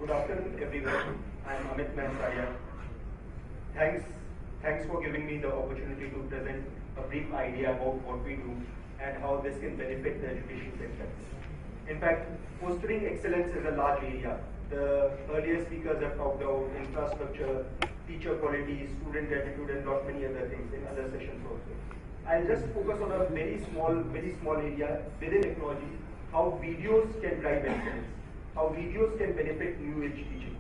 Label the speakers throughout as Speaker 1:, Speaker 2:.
Speaker 1: Good afternoon, everyone. I'm Amit Mansaria. Thanks for giving me the opportunity to present a brief idea about what we do and how this can benefit the education sector. In fact, fostering excellence is a large area. The earlier speakers have talked about infrastructure, teacher quality, student attitude, and lot many other things in other sessions also. I'll just focus on a very small area within technology, how videos can drive excellence, how videos can benefit new age teaching.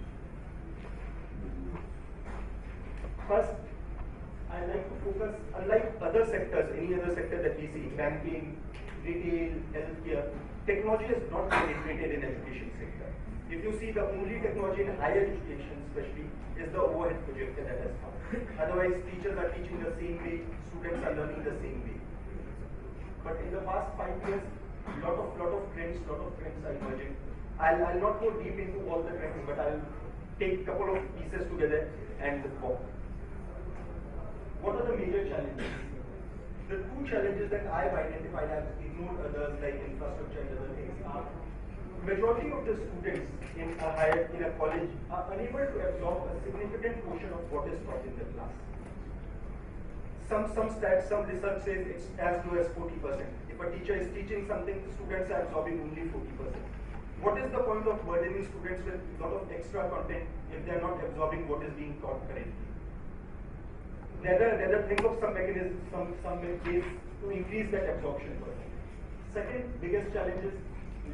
Speaker 1: First, I like to focus, unlike other sectors, any other sector that we see, banking, retail, healthcare, technology is not penetrated in education sector. If you see, the only technology in higher education especially is the overhead projector that has come. Otherwise, teachers are teaching the same way, students are learning the same way. But in the past 5 years, lot of trends are emerging. I'll not go deep into all the trends, but I'll take a couple of pieces together and walk. What are the major challenges? The two challenges that I've identified, I've ignored others like infrastructure and other things, are majority of the students in a college are unable to absorb a significant portion of what is taught in the class. Some stats, some research says it's as low as 40%. If a teacher is teaching something, students are absorbing only 40%. What is the point of burdening students with a lot of extra content if they are not absorbing what is being taught correctly? Rather think of some mechanism, some ways to increase that absorption first. Second biggest challenge is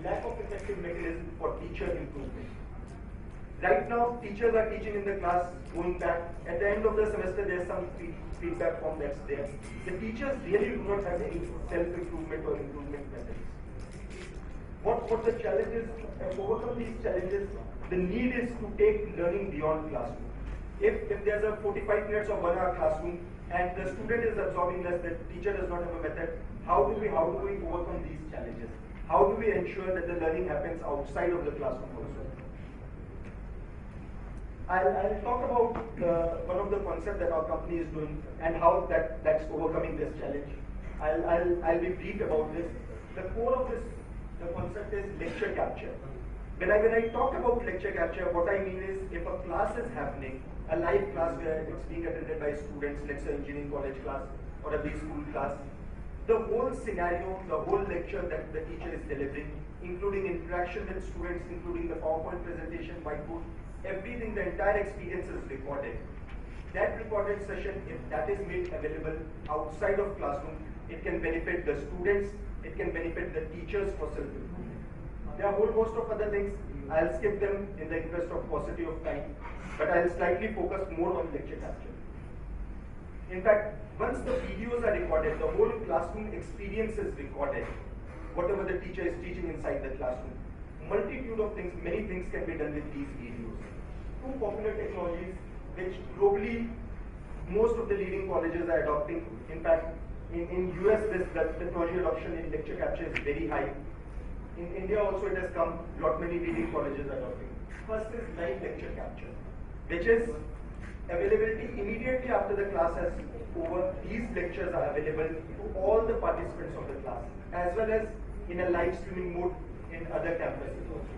Speaker 1: lack of effective mechanism for teacher improvement. Right now, teachers are teaching in the class, going back. At the end of the semester, there's some feedback form that's there. The teachers really do not have any self-improvement or improvement methods. What the challenge is, to overcome these challenges, the need is to take learning beyond classroom. If there's a 45 minutes or 1 hour classroom and the student is absorbing less, the teacher does not have a method, how do we overcome these challenges? How do we ensure that the learning happens outside of the classroom also? I'll talk about one of the concepts that our company is doing and how that's overcoming this challenge. I'll be brief about this. The core of this, the concept is lecture capture. When I talk about lecture capture, what I mean is if a class is happening, a live class where it's being attended by students, let's say engineering college class or a big school class, the whole scenario, the whole lecture that the teacher is delivering, including interaction with students, including the PowerPoint presentation, whiteboard, everything, the entire experience is recorded. That recorded session, if that is made available outside of classroom, it can benefit the students, it can benefit the teachers for self-improvement. There are a whole host of other things. I'll skip them in the interest of paucity of time, but I'll slightly focus more on lecture capture. In fact, once the videos are recorded, the whole classroom experience is recorded, whatever the teacher is teaching inside the classroom. Multitude of things, many things can be done with these videos. Two popular technologies which globally most of the leading colleges are adopting. In fact, in US, the technology adoption in lecture capture is very high. In India also it has come, many leading colleges are adopting. First is live lecture capture, which is availability immediately after the class has over. These lectures are available to all the participants of the class, as well as in a live streaming mode in other campuses also.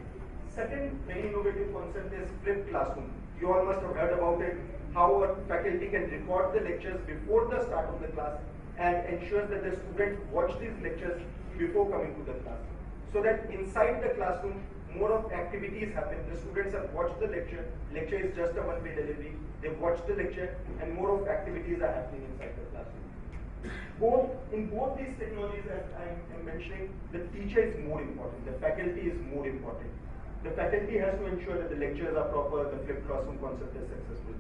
Speaker 1: Second very innovative concept is flipped classroom. You all must have heard about it, how a faculty can record the lectures before the start of the class and ensures that the students watch these lectures before coming to the class. So that inside the classroom, more of activities happen. The students have watched the lecture. Lecture is just a one-way delivery. They've watched the lecture and more of activities are happening inside the classroom. In both these technologies, as I'm mentioning, the teacher is more important. The faculty is more important. The faculty has to ensure that the lectures are proper, the flipped classroom concept is successful.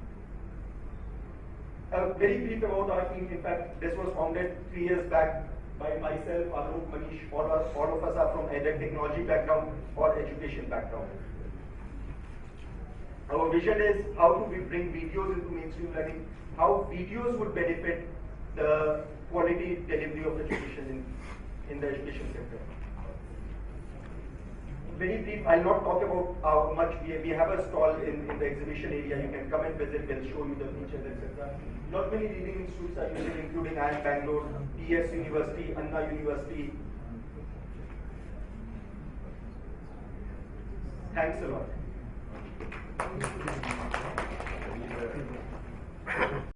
Speaker 1: Very brief about our team. In fact, this was founded 3 years back by myself, Alok, Manish. All of us are from either technology background or education background. Our vision is how do we bring videos into mainstream learning, how videos would benefit the quality delivery of education in the education sector. Very brief, I'll not talk about how much we have a stall in the exhibition area. You can come and visit, we'll show you the features, etc. Not many leading institutes are using, including IIM Bangalore, TS University, Anna University. Thanks a lot.
Speaker 2: Thank you.